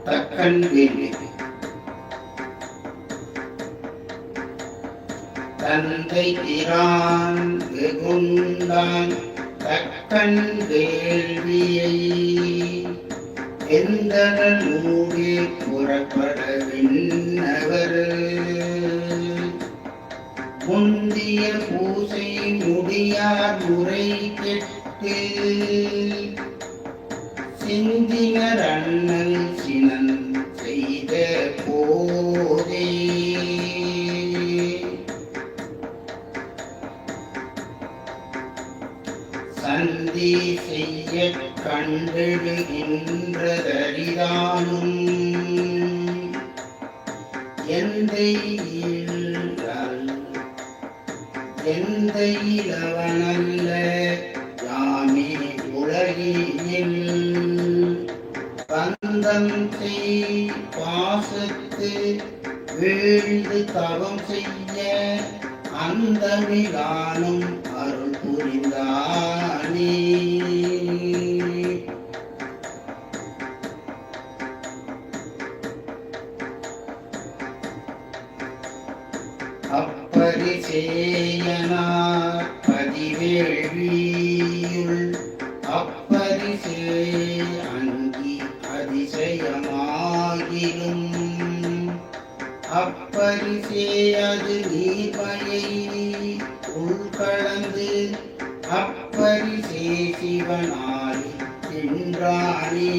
தக்கன் வேள்வி தந்தை பிரான் வெகுண்டான் தக்கன் வேள்வியை எந்தனல் ஊடே புறப்பட விண்ணவர் முந்திய பூசை முடியார் முறை கெட்டு சிந்தினர் அண்ணல் சினன் செய்த போதே சந்தி செய்ய கண்டெழுகின்றதரிதானும் எந்த இளவனல்ல யாமே உலகினில் பந்தம் செய் பாசத்து வீழ்ந்து தவம் செய்ய அந்தமிலானும் அருள் புரிந்தானே. அப்பரிசேயனார் பதிவேள்வியுள் அப்பரிசே அங்கி அதிசயமாகிலும் அப்பரிசே அது நீர்மையை உள்கலந்து அப்பரிசே சிவனாய் என்றானே.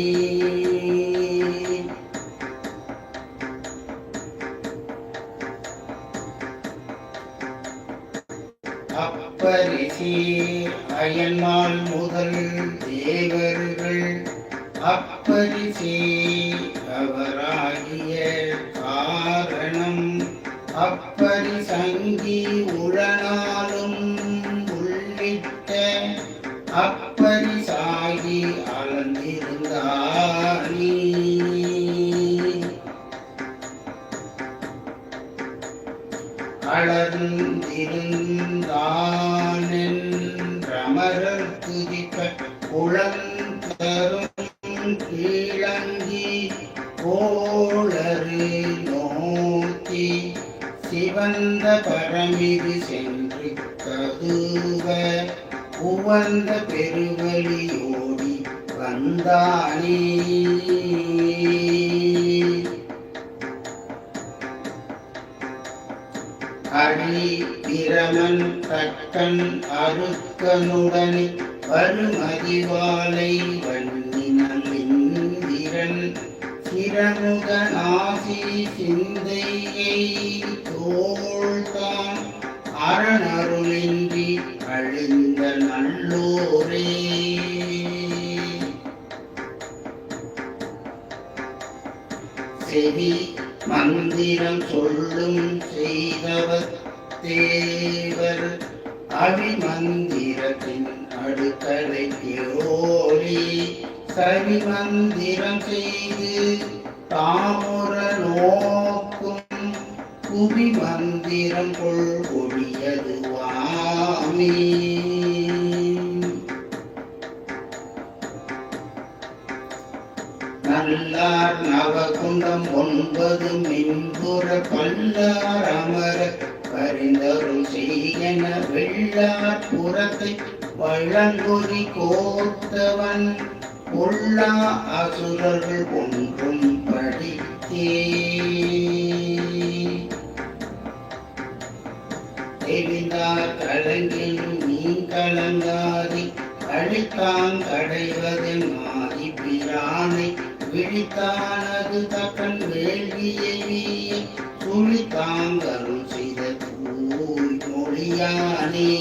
அப்பரிசே அயன்மால் முதல் தேவர்கள் அப்பரிசே அவராகிய காரணம் அப்பரிசங்கி உளனாலும் உள்ளிட்ட அப்பரிசாகி அளந்திருந்தானே. அளந்திருந்தானென்றமரர் துதிக்க குளந்தரும் கீழங்கி கோளறு நோக்கி சிவந்த பரமிது சென்று கதுவ உவந்த பெருவழியோடி வந்தானே. அடி பிரமன் தக்கன் அருக்கனுடனே வருமதிவாலை வன்னினல் இந்திரன் சிரமுகனாசி சிந்தையை தோள்தான் அரணருளின்றி அழிந்த நல்லோரே. செவி மந்திரம் சொல்லும் செய்தவர் தேவர் அவிமந்திரத்தின் அடுக்கலை திரோலி சவி மந்திரம் செய்து தாமுர நோக்கும் குவி மந்திரம் கொள் ஒழியதுவாமே. நல்லார் நவகுண்டம் 9 மின்புற பல்லார் அமர பரிந்தருள் செய்யன வெள்ளார் புறத்தை வழங்கொலி கோத்தவன் கொள்ளா அசுரர்கள் ஒன்றும் படித்தே. தெரிந்தார் கலங்கின் நீ கலங்காதி அழித்தான் கடைவதன் மாறி பிரானை விழித்தானது தக்கன் வேள்வியை சுழித்தாங்கரும் செய்த மொழியானே.